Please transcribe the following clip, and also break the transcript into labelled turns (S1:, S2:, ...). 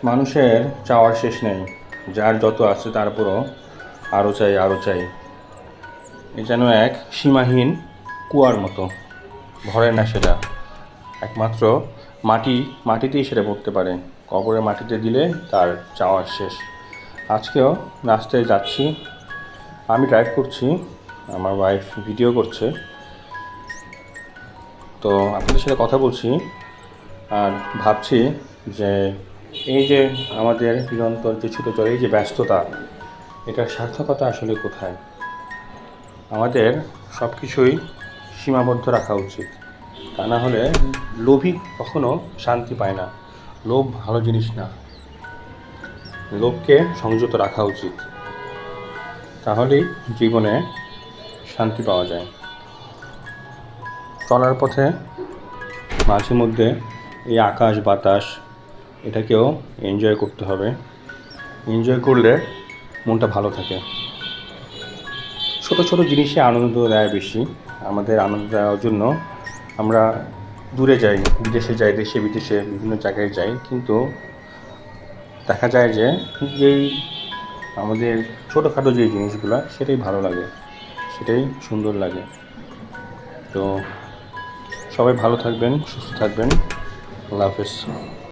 S1: মানুষের চাওয়ার শেষ নেই, যার যত আছে তারপরও আরও চাই আরও চাই। এ যেন এক সীমাহীন কুয়ার মতো, ভরে না সেটা। একমাত্র মাটিতেই সেটা ভরতে পারে। কবরের মাটিতে দিলে তার চাওয়ার শেষ। আজকেও রাস্তায় যাচ্ছি, আমি ড্রাইভ করছি, আমার ওয়াইফ ভিডিও করছে, তো আপনাদের সাথে কথা বলছি আর ভাবছি যে এই যে আমাদের নিরন্তর যে ছুটোচড়া, এই যে ব্যস্ততা, এটার সার্থকতা আসলে কোথায়? আমাদের সব কিছুই সীমাবদ্ধ রাখা উচিত, তা না হলে লোভী কখনো শান্তি পায় না। লোভ ভালো জিনিস না, লোভকে সংযত রাখা উচিত, তাহলেই জীবনে শান্তি পাওয়া যায়। চলার পথে মাঝে মধ্যে এই আকাশ বাতাস এটাকেও এনজয় করতে হবে। এনজয় করলে মনটা ভালো থাকে। ছোট ছোট জিনিসে আনন্দ দেয় বেশি। আমাদের আনন্দ দেওয়ার জন্য আমরা দূরে যাই, বিদেশে যাই, দেশে বিদেশে বিভিন্ন জায়গায় যাই, কিন্তু দেখা যায় যে এই আমাদের ছোটোখাটো যে জিনিসগুলো সেটাই ভালো লাগে, সেটাই সুন্দর লাগে। তো সবাই ভালো থাকবেন, সুস্থ থাকবেন। আল্লাহ হাফেজ।